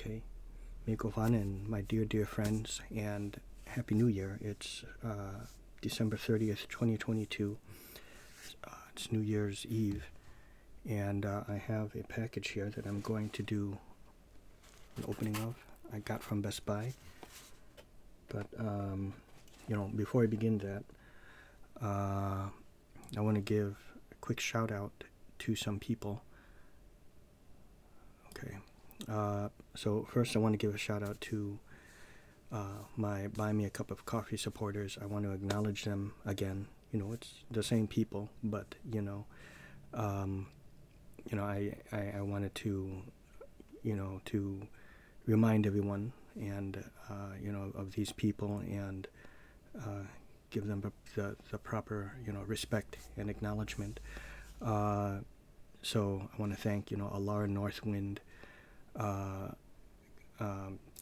Okay, Mikofan and my dear friends, and Happy New Year. It's December 30th, 2022. It's New Year's Eve, and I have a package here that I'm going to do an opening of. I got from Best Buy. But, before I begin that, I want to give a quick shout out to some people. Okay. So first I want to give a shout out to my Buy Me a Cup of Coffee supporters. I want to acknowledge them again. It's the same people, but I wanted to to remind everyone and of these people and give them the proper respect and acknowledgement. So I want to thank Alara Northwind,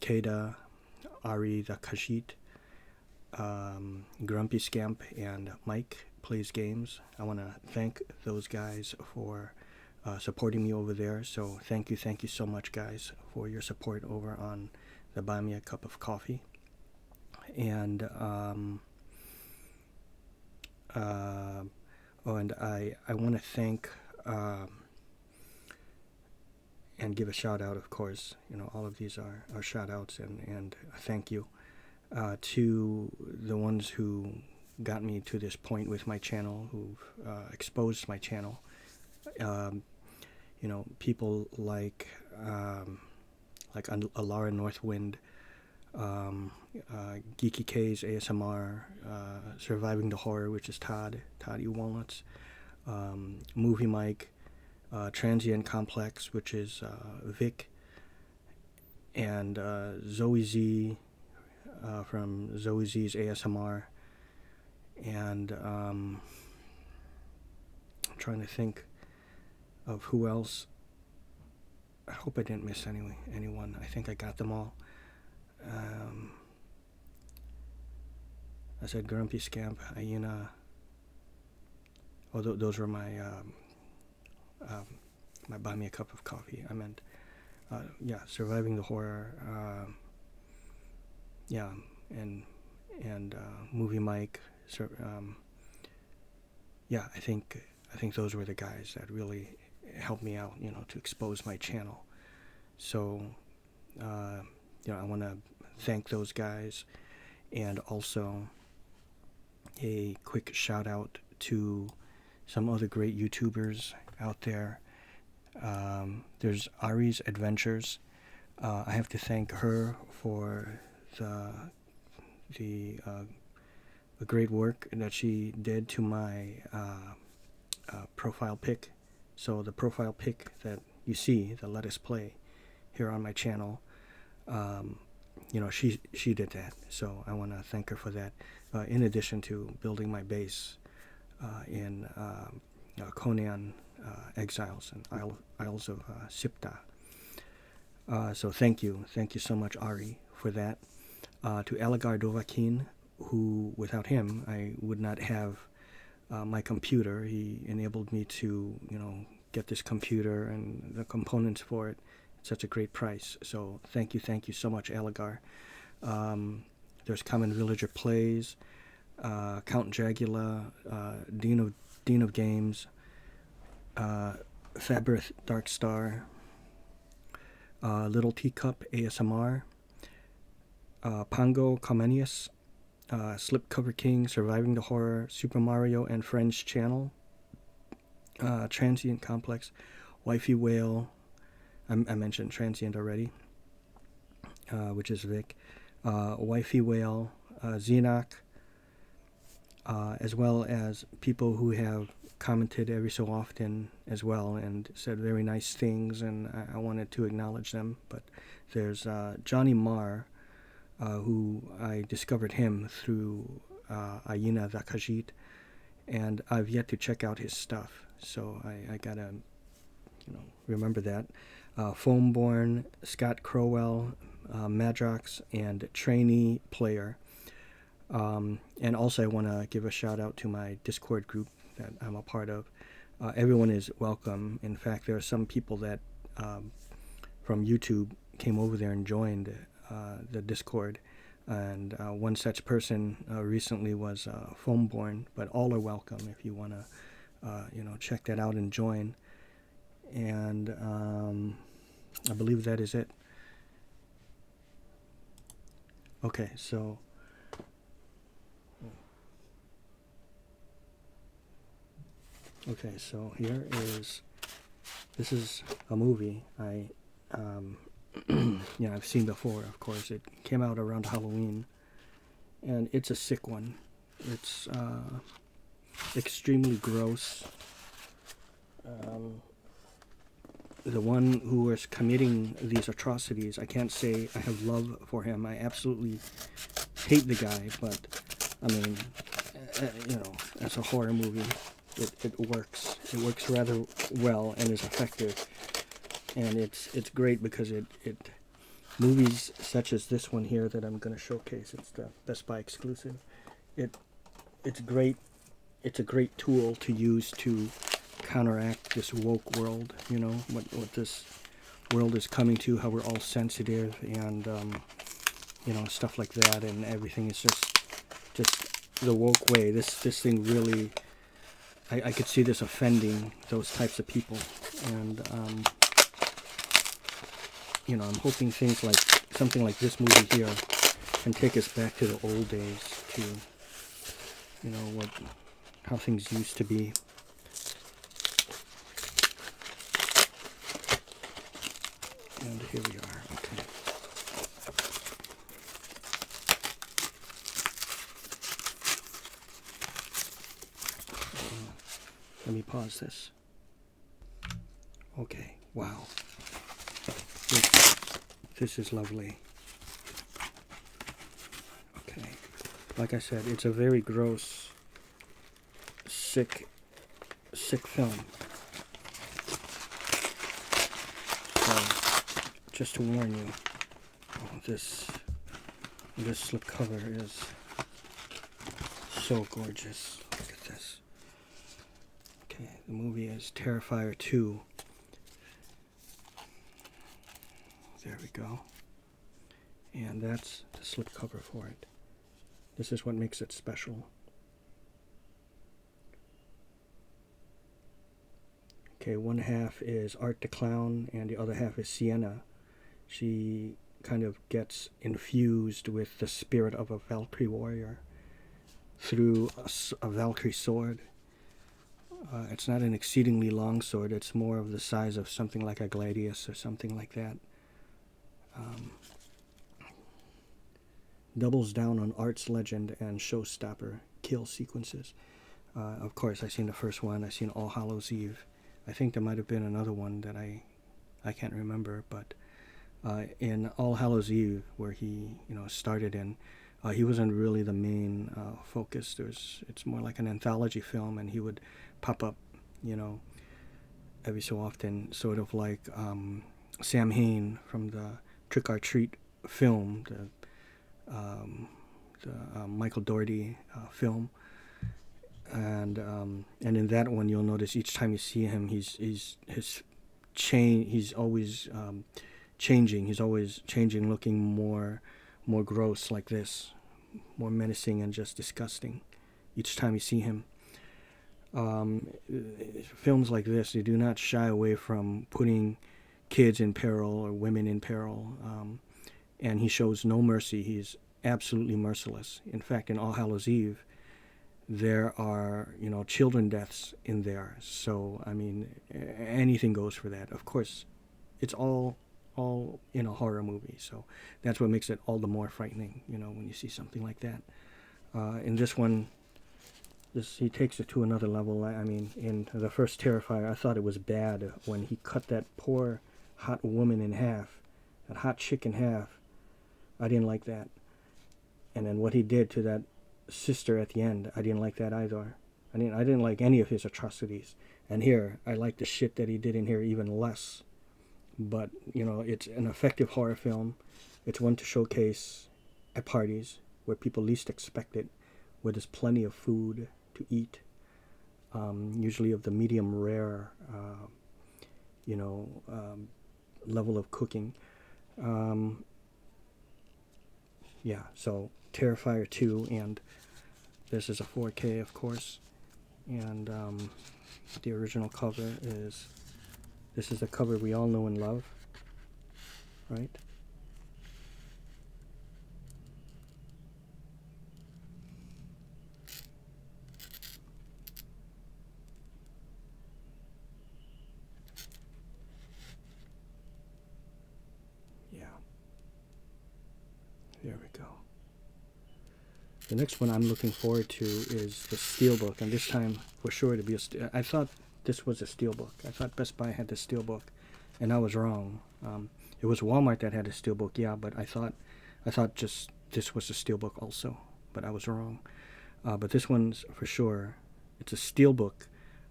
Keda, Ari the Kashit, Grumpy Scamp, and Mike Plays Games. I want to thank those guys for supporting me over there. So thank you so much, guys, for your support over on the Buy Me a Cup of Coffee. And and I want to thank and give a shout out, of course. All of these are shout outs and thank you to the ones who got me to this point with my channel, who've exposed my channel. People like Alara Northwind, Geeky K's ASMR, Surviving the Horror, which is Todd E. Walnuts, Movie Mike, Transient Complex, which is Vic, and Zoe Z from Zoe Z's ASMR, and I'm trying to think of who else. I hope I didn't miss anyone. I think I got them all. I said Grumpy Scamp, Hyena. Oh, those were my my Buy Me a Cup of Coffee. I meant, Surviving the Horror. And Movie Mike. I think those were the guys that really helped me out, to expose my channel. So, I want to thank those guys, and also a quick shout out to some other great YouTubers out there. There's Ari's Adventures. I have to thank her for the great work that she did to my profile pic. So the profile pic that you see, the Let Us Play, here on my channel, she did that. So I want to thank her for that. In addition to building my base in Conan Exiles and Isles of Sipta. So thank you so much, Ari, for that. To Falagar Dovakin, who, without him, I would not have my computer. He enabled me to, get this computer and the components for it at such a great price. So thank you so much, Falagar. There's Common Villager Plays, Count Jagula, Dean of Games, Fabrith Darkstar, Little Teacup ASMR, Pongo Comenius, Slipcover King, Surviving the Horror, Super Mario and Friends channel, Transient Complex, Wifey Whale, I mentioned Transient already, which is Vic, Wifey Whale, Xenoc, as well as people who have commented every so often as well and said very nice things, and I wanted to acknowledge them. But there's Johnny Marr, who I discovered him through Ayina Vakajit, and I've yet to check out his stuff, so I gotta remember that. Foamborn, Scott Crowell, Madrox, and Trainee Player. And also I want to give a shout out to my Discord group that I'm a part of. Everyone is welcome. In fact, there are some people that from YouTube came over there and joined the Discord. And one such person recently was Foamborn, but all are welcome if you want to, check that out and join. And I believe that is it. Okay, so this is a movie I've seen before. Of course, it came out around Halloween, and it's a sick one. It's extremely gross. The one who is committing these atrocities, I can't say I have love for him. I absolutely hate the guy, but I mean, as a horror movie, it works. It works rather well and is effective. And it's great because it movies such as this one here that I'm going to showcase, it's the Best Buy exclusive. It's great. It's a great tool to use to counteract this woke world. What this world is coming to, how we're all sensitive and stuff like that, and everything is just the woke way. This thing really, I could see this offending those types of people, and I'm hoping things like something like this movie here can take us back to the old days, to how things used to be. And here we are. Okay. Let me pause this. Okay. Wow. This is lovely. Okay. Like I said, it's a very gross, sick film. So, just to warn you, this slipcover is so gorgeous. Look at this. Okay, the movie is Terrifier 2. There we go. And that's the slipcover for it. This is what makes it special. Okay, one half is Art the Clown and the other half is Sienna. She kind of gets infused with the spirit of a Valkyrie warrior through a Valkyrie sword. It's not an exceedingly long sword. It's more of the size of something like a gladius or something like that. Doubles down on Art's legend and showstopper kill sequences. Of course, I've seen the first one. I've seen All Hallows Eve. I think there might have been another one that I can't remember, but in All Hallows Eve, where he started in, he wasn't really the main focus. It's more like an anthology film, and he would pop up, every so often, sort of like Sam Hain from the Trick or Treat film, the Michael Dougherty film, and in that one you'll notice each time you see him, he's always changing. He's always changing, looking more gross, like this, more menacing and just disgusting each time you see him. Films like this, they do not shy away from putting kids in peril or women in peril, and he shows no mercy. He's absolutely merciless. In fact, in All Hallows Eve, there are children deaths in there. So I mean, anything goes for that. Of course, it's all in a horror movie, so that's what makes it all the more frightening. When you see something like that. In this one, he takes it to another level. I mean, in the first Terrifier, I thought it was bad when he cut that poor hot woman in half, that hot chick in half. I didn't like that. And then what he did to that sister at the end, I didn't like that either. I didn't like any of his atrocities. And here, I like the shit that he did in here even less. But, it's an effective horror film. It's one to showcase at parties where people least expect it, where there's plenty of food to eat, usually of the medium rare, level of cooking. Yeah, so Terrifier 2, and this is a 4K, of course. And the original cover is, this is the cover we all know and love, right? Yeah. There we go. The next one I'm looking forward to is the Steelbook, and this time for sure to be I thought this was a Steelbook. I thought Best Buy had the Steelbook, and I was wrong. It was Walmart that had a Steelbook, yeah, but I thought just this was a Steelbook also, but I was wrong. But this one's for sure. It's a Steelbook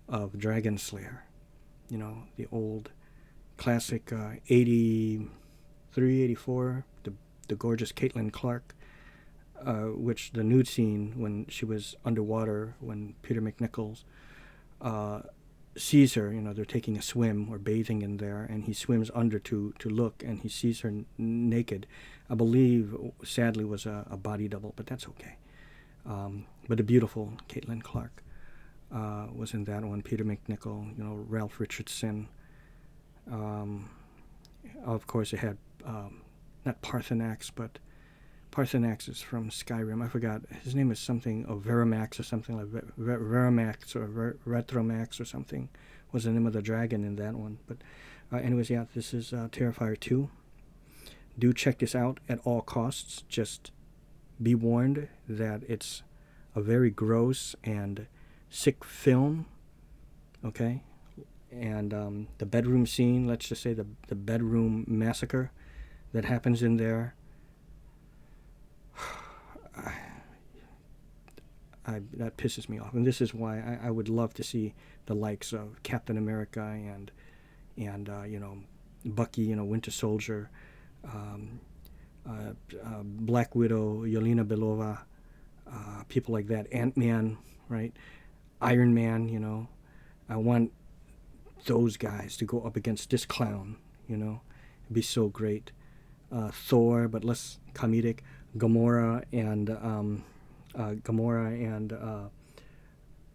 of Dragon Slayer. You know, the old classic 83, 84, the gorgeous Caitlin Clark, which the nude scene when she was underwater, when Peter McNichols sees her, you know, they're taking a swim or bathing in there, and he swims under to look, and he sees her naked. I believe, sadly, was a body double, but that's okay. But the beautiful Caitlin Clark was in that one. Peter McNichol, you know, Ralph Richardson. Of course, it had not Parthenax, but Parthenax is from Skyrim. I forgot. His name is something, Veramax or something like Veramax or Retromax or something was the name of the dragon in that one. But anyways, yeah, this is Terrifier 2. Do check this out at all costs. Just be warned that it's a very gross and sick film, okay? And the bedroom scene, let's just say the bedroom massacre that happens in there, that pisses me off. And this is why I would love to see the likes of Captain America and you know, Bucky, you know, Winter Soldier, Black Widow, Yelena Belova, people like that, Ant-Man, right? Iron Man, you know. I want those guys to go up against this clown, you know. It'd be so great. Thor, but less comedic. Gamora and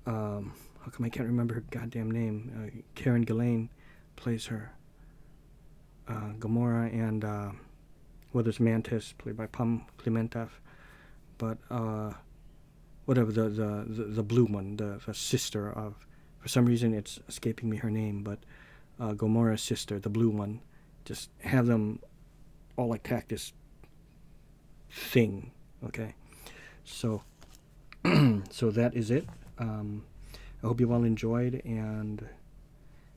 how come I can't remember her goddamn name? Karen Gillan plays her. Gamora and well, there's Mantis played by Pam Klementieff, but whatever, the blue one, the sister of, for some reason it's escaping me her name, but Gamora's sister, the blue one. Just have them all attack this thing, okay? So so that is it. I hope you all enjoyed, and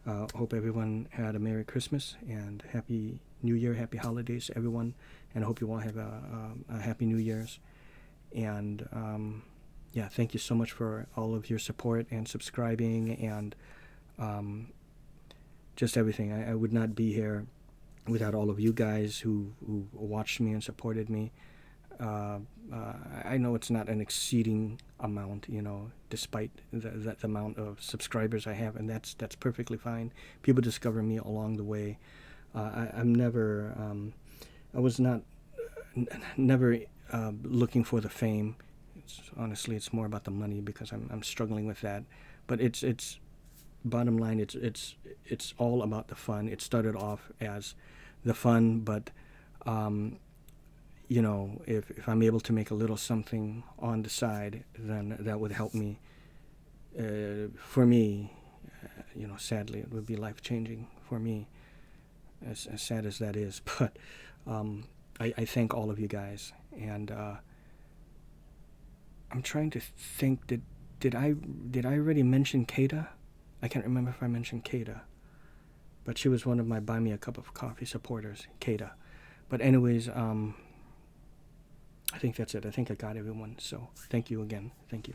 hope everyone had a Merry Christmas and Happy New Year, Happy Holidays to everyone, and I hope you all have a Happy New Year's. And yeah, thank you so much for all of your support and subscribing and just everything. I would not be here without all of you guys who watched me and supported me. I know it's not an exceeding amount, you know, despite the amount of subscribers I have, and that's perfectly fine. People discover me along the way. I'm never, I was not, never looking for the fame. Honestly, it's more about the money because I'm struggling with that. But it's bottom line, it's all about the fun. It started off as the fun, but you know, if I'm able to make a little something on the side, then that would help me. For me, you know, sadly, it would be life-changing for me, as sad as that is. But I thank all of you guys, and I'm trying to think. Did I already mention Kata? I can't remember if I mentioned Kata, but she was one of my Buy Me a Cup of Coffee supporters, Kata. But anyways, I think that's it. I think I got everyone. So thank you again. Thank you.